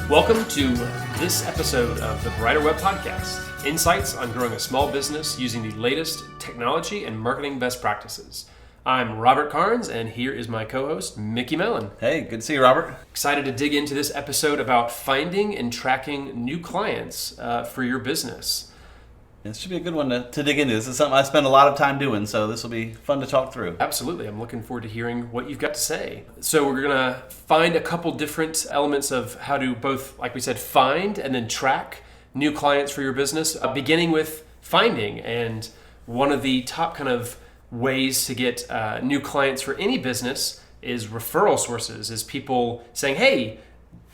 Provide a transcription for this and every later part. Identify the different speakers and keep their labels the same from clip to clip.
Speaker 1: Welcome to this episode of the Brighter Web Podcast, insights on growing a small business using the latest technology and marketing best practices. I'm Robert Carnes, and here is my co-host, McGreenMellen.
Speaker 2: Hey, good to see you, Robert.
Speaker 1: Excited to dig into this episode about finding and tracking new clients for your business.
Speaker 2: This should be a good one to dig into. This is something I spend a lot of time doing, so this will be fun to talk through.
Speaker 1: Absolutely. I'm looking forward to hearing what you've got to say. So we're going to find a couple different elements of how to both, like we said, find and then track new clients for your business, beginning with finding. And one of the top kind of ways to get new clients for any business is referral sources, is people saying, hey,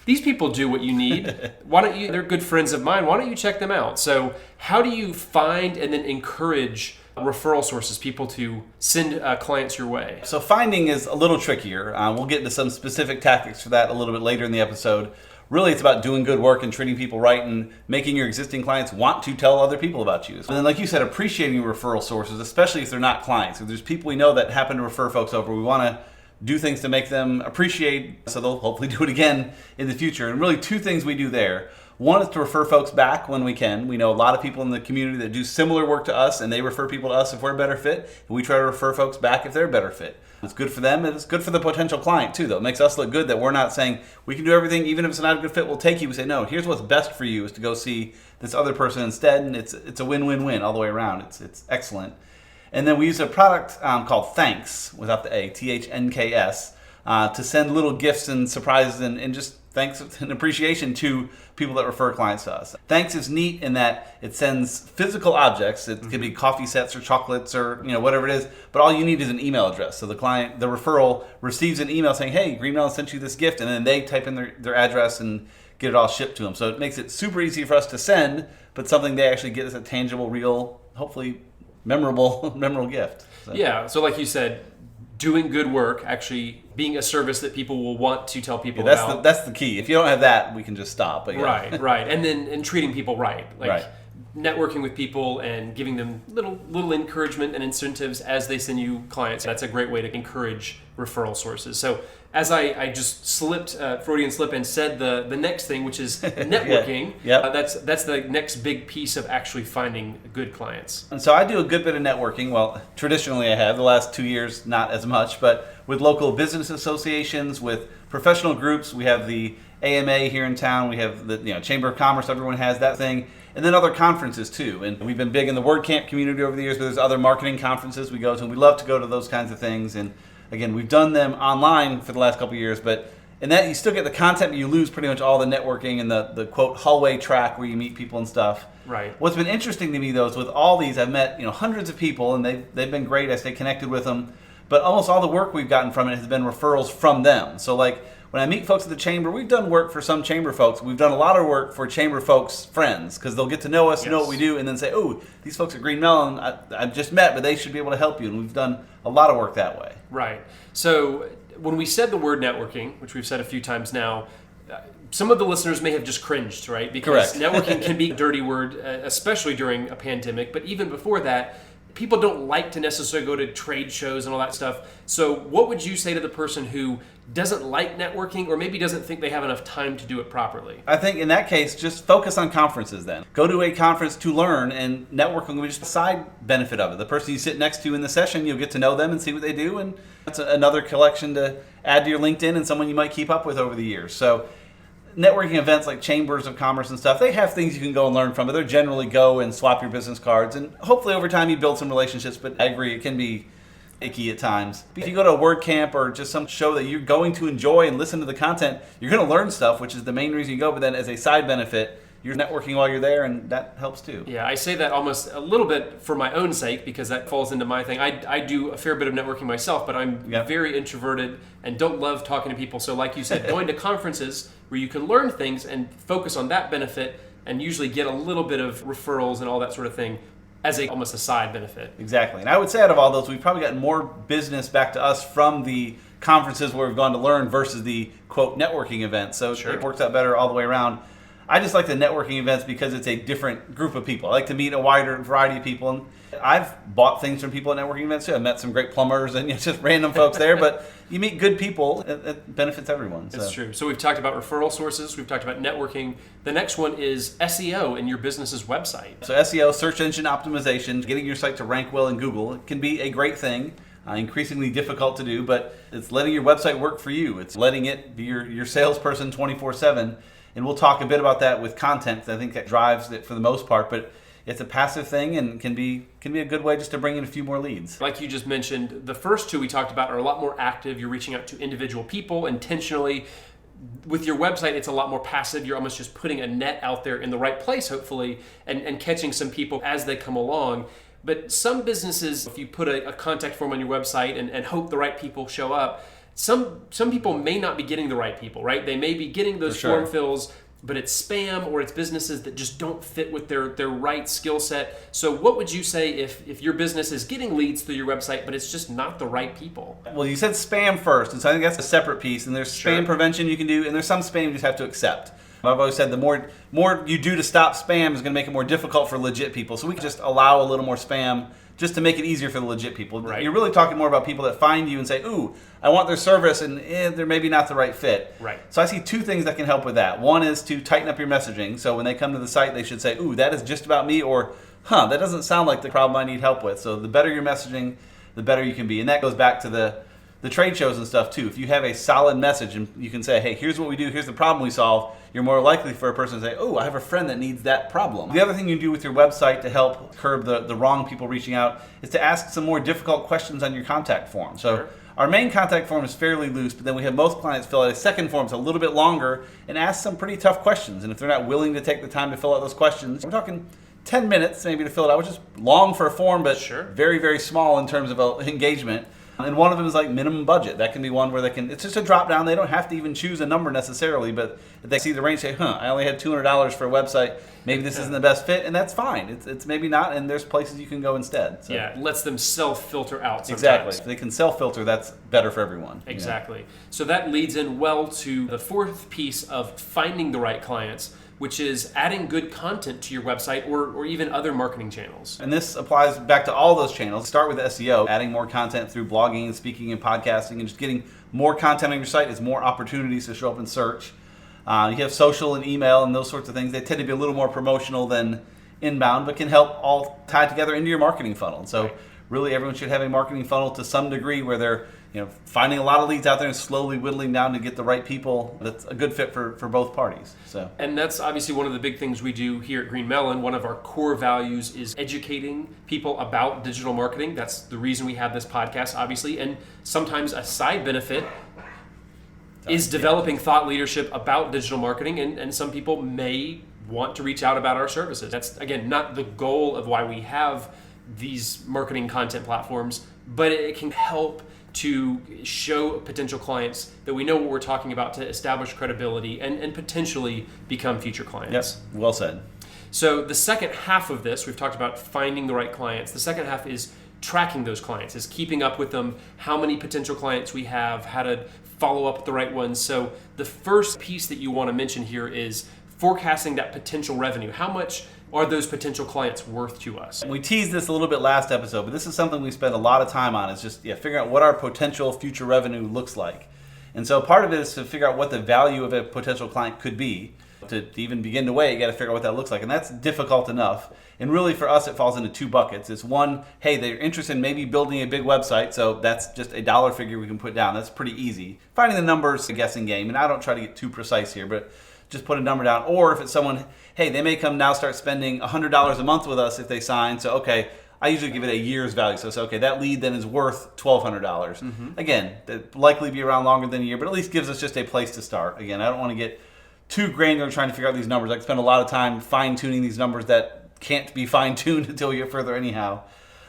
Speaker 1: these people do what you need. Why don't you, they're good friends of mine. Why don't you check them out? So how do you find and then encourage referral sources, people to send clients your way?
Speaker 2: So finding is a little trickier. We'll get into some specific tactics for that a little bit later in the episode. Really, it's about doing good work and treating people right and making your existing clients want to tell other people about you. And then, like you said, appreciating your referral sources, especially if they're not clients. If there's people we know that happen to refer folks over, we want to do things to make them appreciate, so they'll hopefully do it again in the future. And really, two things we do there. One is to refer folks back when we can. We know a lot of people in the community that do similar work to us, and they refer people to us if we're a better fit. And we try to refer folks back if they're a better fit. It's good for them, and it's good for the potential client too, though. It makes us look good that we're not saying we can do everything, even if it's not a good fit, we'll take you. We say, no, here's what's best for you is to go see this other person instead, and it's a win-win-win all the way around. It's excellent. And then we use a product called Thanks, without the A, THNKS, to send little gifts and surprises and just thanks and appreciation to people that refer clients to us. Thanks is neat in that it sends physical objects. It could be coffee sets or chocolates or whatever it is, but all you need is an email address. So the client, the referral, receives an email saying, hey, GreenMellen sent you this gift, and then they type in their address and get it all shipped to them. So it makes it super easy for us to send, but something they actually get as a tangible, real, hopefully memorable gift.
Speaker 1: So like you said, doing good work, actually being a service that people will want to tell people about.
Speaker 2: That's the key. If you don't have that, we can just stop. But yeah.
Speaker 1: Right. And treating people right. Networking with people and giving them little encouragement and incentives as they send you clients. That's a great way to encourage referral sources. So as I just slipped, Freudian slip, and said the next thing, which is networking, that's the next big piece of actually finding good clients.
Speaker 2: And so I do a good bit of networking. Well, traditionally I have. The last 2 years, not as much, but with local business associations, with professional groups. We have the AMA here in town. We have the Chamber of Commerce. Everyone has that thing. And then other conferences too. And we've been big in the WordCamp community over the years, but there's other marketing conferences we go to, and we love to go to those kinds of things. And again, we've done them online for the last couple of years, but in that you still get the content, but you lose pretty much all the networking and the quote hallway track where you meet people and stuff.
Speaker 1: Right.
Speaker 2: What's been interesting to me though is with all these, I've met hundreds of people, and they've been great. I stay connected with them, but almost all the work we've gotten from it has been referrals from them. So like when I meet folks at the chamber, we've done work for some chamber folks. We've done a lot of work for chamber folks' friends, because they'll get to know us, know what we do, and then say, oh, these folks at GreenMellen I've just met, but they should be able to help you. And we've done a lot of work that way.
Speaker 1: Right. So when we said the word networking, which we've said a few times now, some of the listeners may have just cringed, right? Because networking can be a dirty word, especially during a pandemic. But even before that, people don't like to necessarily go to trade shows and all that stuff. So what would you say to the person who doesn't like networking, or maybe doesn't think they have enough time to do it properly?
Speaker 2: I think in that case, just focus on conferences then. Go to a conference to learn, and networking will be just a side benefit of it. The person you sit next to in the session, you'll get to know them and see what they do, and that's another collection to add to your LinkedIn and someone you might keep up with over the years. So networking events like chambers of commerce and stuff, they have things you can go and learn from, but they're generally go and swap your business cards, and hopefully over time you build some relationships. But I agree, it can be icky at times. If you go to a WordCamp or just some show that you're going to enjoy and listen to the content, you're going to learn stuff, which is the main reason you go. But then as a side benefit, you're networking while you're there, and that helps too.
Speaker 1: Yeah, I say that almost a little bit for my own sake, because that falls into my thing. I do a fair bit of networking myself, but I'm very introverted and don't love talking to people. So like you said, going to conferences where you can learn things and focus on that benefit, and usually get a little bit of referrals and all that sort of thing as almost a side benefit.
Speaker 2: Exactly. And I would say out of all those, we've probably gotten more business back to us from the conferences where we've gone to learn versus the quote networking events. So it works out better all the way around. I just like the networking events because it's a different group of people. I like to meet a wider variety of people. And I've bought things from people at networking events too. I've met some great plumbers and just random folks there, but you meet good people, it benefits everyone.
Speaker 1: It's true. So we've talked about referral sources, we've talked about networking. The next one is SEO in your business's website.
Speaker 2: So SEO, search engine optimization, getting your site to rank well in Google, it can be a great thing. Increasingly difficult to do, but it's letting your website work for you. It's letting it be your salesperson 24/7. And we'll talk a bit about that with content, because I think that drives it for the most part. But it's a passive thing and can be a good way just to bring in a few more leads.
Speaker 1: Like you just mentioned, the first two we talked about are a lot more active. You're reaching out to individual people intentionally. With your website, it's a lot more passive. You're almost just putting a net out there in the right place, hopefully, and catching some people as they come along. But some businesses, if you put a contact form on your website and hope the right people show up, some people may not be getting the right people, right? They may be getting those form fills, but it's spam or it's businesses that just don't fit with their right skill set. So what would you say if your business is getting leads through your website, but it's just not the right people?
Speaker 2: Well, you said spam first, and so I think that's a separate piece. And there's spam prevention you can do, and there's some spam you just have to accept. I've always said the more you do to stop spam is going to make it more difficult for legit people. So we can just allow a little more spam just to make it easier for the legit people.
Speaker 1: Right.
Speaker 2: You're really talking more about people that find you and say, ooh, I want their service, and they're maybe not the right fit.
Speaker 1: Right.
Speaker 2: So I see two things that can help with that. One is to tighten up your messaging. So when they come to the site, they should say, ooh, that is just about me, or, that doesn't sound like the problem I need help with. So the better your messaging, the better you can be. And that goes back to the trade shows and stuff too. If you have a solid message and you can say, hey, here's what we do, here's the problem we solve, you're more likely for a person to say, oh, I have a friend that needs that problem. The other thing you do with your website to help curb the wrong people reaching out is to ask some more difficult questions on your contact form. So our main contact form is fairly loose, but then we have most clients fill out a second form that's a little bit longer and ask some pretty tough questions. And if they're not willing to take the time to fill out those questions, we're talking 10 minutes maybe to fill it out, which is long for a form, but very, very small in terms of engagement. And one of them is like minimum budget. That can be one where it's just a drop down. They don't have to even choose a number necessarily, but if they see the range, say, I only had $200 for a website. Maybe this isn't the best fit, and that's fine. It's maybe not, and there's places you can go instead. So.
Speaker 1: Yeah, it lets them self-filter out sometimes.
Speaker 2: Exactly. If they can self-filter, that's better for everyone.
Speaker 1: Exactly. You know? So that leads in well to the fourth piece of finding the right clients, which is adding good content to your website or even other marketing channels.
Speaker 2: And this applies back to all those channels. Start with SEO, adding more content through blogging and speaking and podcasting, and just getting more content on your site is more opportunities to show up in search. You have social and email and those sorts of things. They tend to be a little more promotional than inbound, but can help all tie together into your marketing funnel. And so really everyone should have a marketing funnel to some degree where they're finding a lot of leads out there and slowly whittling down to get the right people that's a good fit for both parties.
Speaker 1: And that's obviously one of the big things we do here at GreenMellen. One of our core values is educating people about digital marketing. That's the reason we have this podcast, obviously. And sometimes a side benefit is developing thought leadership about digital marketing. And some people may want to reach out about our services. That's, again, not the goal of why we have these marketing content platforms, but it can help to show potential clients that we know what we're talking about, to establish credibility and potentially become future clients.
Speaker 2: Yes, well said.
Speaker 1: So the second half of this, we've talked about finding the right clients. The second half is tracking those clients, is keeping up with them, how many potential clients we have, how to follow up with the right ones. So the first piece that you want to mention here is forecasting that potential revenue. How much are those potential clients worth to us?
Speaker 2: We teased this a little bit last episode, but this is something we spend a lot of time on, is just figuring out what our potential future revenue looks like. And so part of it is to figure out what the value of a potential client could be. To even begin to weigh, you got to figure out what that looks like. And that's difficult enough. And really for us, it falls into two buckets. It's one, hey, they're interested in maybe building a big website, so that's just a dollar figure we can put down. That's pretty easy. Finding the numbers, a guessing game, and I don't try to get too precise here, but just put a number down. Or if it's someone, hey, they may come now start spending $100 a month with us if they sign. So, okay, I usually give it a year's value. So, okay, that lead then is worth $1,200. Mm-hmm. Again, that likely be around longer than a year, but at least gives us just a place to start. Again, I don't want to get too granular trying to figure out these numbers. I spend a lot of time fine-tuning these numbers that can't be fine-tuned until we get further anyhow.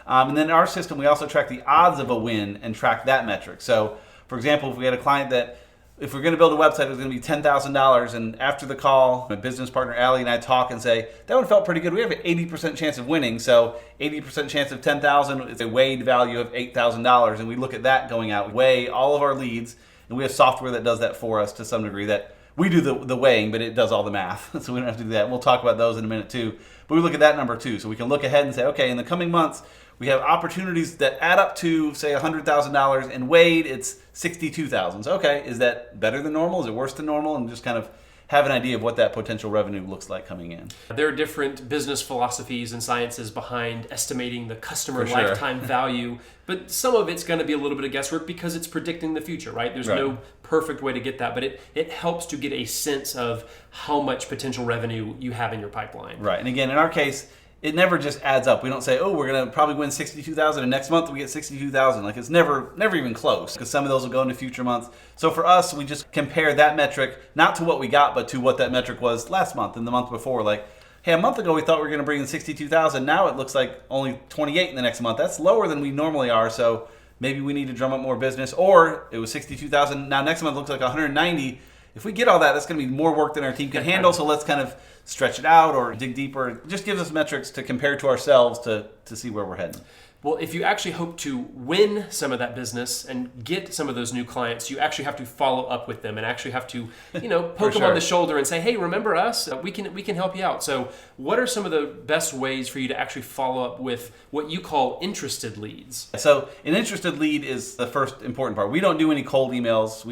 Speaker 2: And then in our system, we also track the odds of a win and track that metric. So, for example, if we had a client that, if we're going to build a website, it was going to be $10,000, and after the call, my business partner, Allie, and I talk and say, that one felt pretty good. We have an 80% chance of winning, so 80% chance of $10,000 is a weighed value of $8,000, and we look at that going out. We weigh all of our leads, and we have software that does that for us to some degree, that We do the weighing, but it does all the math, so we don't have to do that. We'll talk about those in a minute too. But we look at that number too, so we can look ahead and say, okay, in the coming months, we have opportunities that add up to, say, $100,000, and weighed, it's $62,000. So, okay, is that better than normal? Is it worse than normal? And just kind of have an idea of what that potential revenue looks like coming in.
Speaker 1: There are different business philosophies and sciences behind estimating the customer
Speaker 2: For sure.
Speaker 1: lifetime value, but some of it's going to be a little bit of guesswork because it's predicting the future, right? There's no perfect way to get that, but it helps to get a sense of how much potential revenue you have in your pipeline.
Speaker 2: Right, and again, in our case, it never just adds up. We don't say, oh, we're going to probably win $62,000 and next month we get $62,000. Like, it's never even close, because some of those will go into future months. So for us, we just compare that metric not to what we got, but to what that metric was last month and the month before. Like, hey, a month ago we thought we were going to bring in $62,000. Now it looks like only $28,000 in the next month. That's lower than we normally are. So maybe we need to drum up more business. Or it was $62,000. Now next month looks like $190,000. If we get all that, that's going to be more work than our team can handle. So let's kind of stretch it out or dig deeper. It just gives us metrics to compare to ourselves to see where we're heading.
Speaker 1: Well, if you actually hope to win some of that business and get some of those new clients, you actually have to follow up with them and actually have to, poke them on the shoulder and say, hey, remember us? We can help you out. So what are some of the best ways for you to actually follow up with what you call interested leads?
Speaker 2: So an interested lead is the first important part. We don't do any cold emails.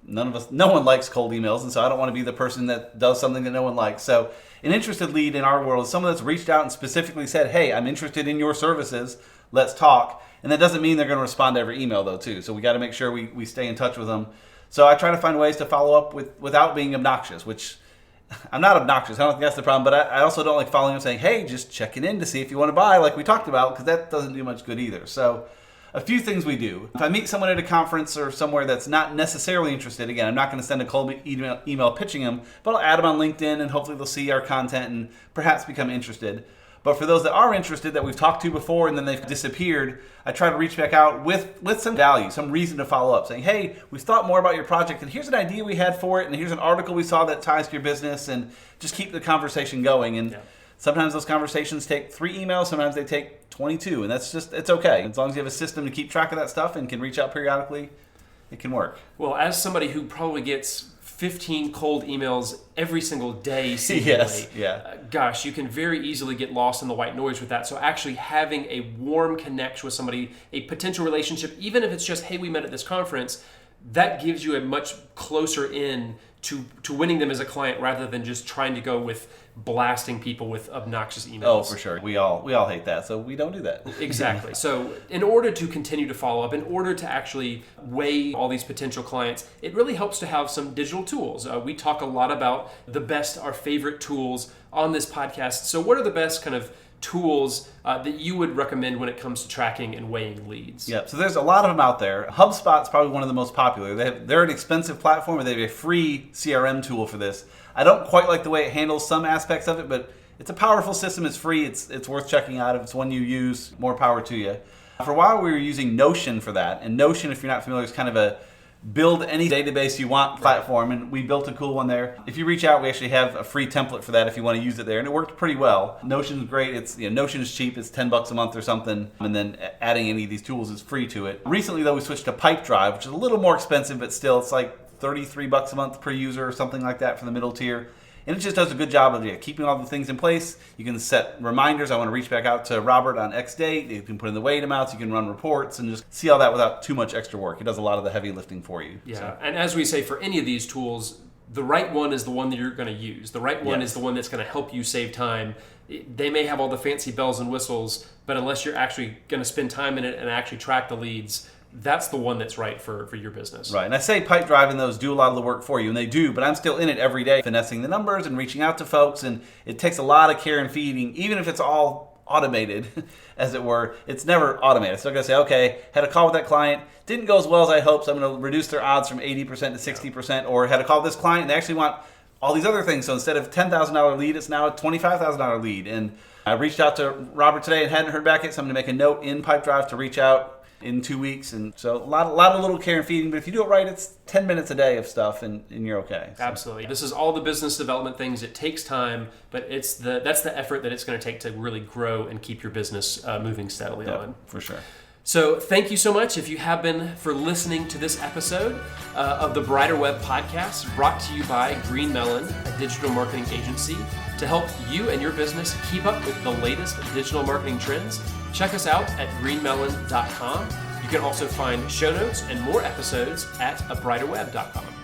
Speaker 2: No one likes cold emails, and so I don't want to be the person that does something that no one likes. So an interested lead in our world is someone that's reached out and specifically said, hey, I'm interested in your services, let's talk. And that doesn't mean they're going to respond to every email though too. So we got to make sure we stay in touch with them. So I try to find ways to follow up without being obnoxious, which I'm not obnoxious. I don't think that's the problem, but I also don't like following up saying, hey, just checking in to see if you want to buy, like we talked about, because that doesn't do much good either. So a few things we do. If I meet someone at a conference or somewhere that's not necessarily interested, again, I'm not going to send a cold email pitching them, but I'll add them on LinkedIn and hopefully they'll see our content and perhaps become interested. But for those that are interested, that we've talked to before and then they've disappeared, I try to reach back out with some value, some reason to follow up, saying, hey, we've thought more about your project and here's an idea we had for it and here's an article we saw that ties to your business, and just keep the conversation going. And sometimes those conversations take 3 emails, sometimes they take 22, and it's okay. As long as you have a system to keep track of that stuff and can reach out periodically, it can work.
Speaker 1: Well, as somebody who probably gets 15 cold emails every single day, seemingly, gosh, you can very easily get lost in the white noise with that. So actually having a warm connection with somebody, a potential relationship, even if it's just, hey, we met at this conference, that gives you a much closer in to winning them as a client rather than just trying to go with blasting people with obnoxious emails.
Speaker 2: Oh, for sure. We all hate that, so we don't do that.
Speaker 1: Exactly. So in order to continue to follow up, in order to actually weigh all these potential clients, it really helps to have some digital tools. We talk a lot about our favorite tools on this podcast. So what are the best kind of tools that you would recommend when it comes to tracking and weighing leads?
Speaker 2: Yeah, so there's a lot of them out there. HubSpot's probably one of the most popular. They're an expensive platform, and they have a free CRM tool for this. I don't quite like the way it handles some aspects of it, but it's a powerful system. It's free. It's worth checking out. If it's one you use, more power to you. For a while, we were using Notion for that. And Notion, if you're not familiar, is kind of a build any database you want platform, and we built a cool one there. If you reach out, we actually have a free template for that if you want to use it there, and it worked pretty well. Notion's great. Notion is cheap. It's $10 a month or something, and then adding any of these tools is free to it. Recently, though, we switched to Pipedrive, which is a little more expensive, but still, it's like $33 a month per user or something like that for the middle tier. And it just does a good job of keeping all the things in place. You can set reminders. I want to reach back out to Robert on X date. You can put in the weight amounts. You can run reports and just see all that without too much extra work. It does a lot of the heavy lifting for you.
Speaker 1: Yeah, so. And as we say, for any of these tools, the right one is the one that you're going to use. The right one is the one that's going to help you save time. They may have all the fancy bells and whistles, but unless you're actually going to spend time in it and actually track the leads, that's the one that's right for your business.
Speaker 2: Right, and I say Pipedrive and those do a lot of the work for you, and they do, but I'm still in it every day, finessing the numbers and reaching out to folks, and it takes a lot of care and feeding, even if it's all automated, as it were. It's never automated. So I'm going to say, okay, had a call with that client, didn't go as well as I hoped, so I'm going to reduce their odds from 80% to 60%, or had a call with this client, and they actually want all these other things, so instead of $10,000 lead, it's now a $25,000 lead, and I reached out to Robert today and hadn't heard back yet, so I'm going to make a note in Pipedrive to reach out in 2 weeks. And so a lot of little care and feeding, but if you do it right, it's 10 minutes a day of stuff and you're okay. So.
Speaker 1: Absolutely. This is all the business development things. It takes time, but that's the effort that it's going to take to really grow and keep your business moving steadily on.
Speaker 2: For sure.
Speaker 1: So thank you so much, if you have been, for listening to this episode of the Brighter Web Podcast, brought to you by GreenMellen, a digital marketing agency, to help you and your business keep up with the latest digital marketing trends. Check us out at greenmellen.com. You can also find show notes and more episodes at abrighterweb.com.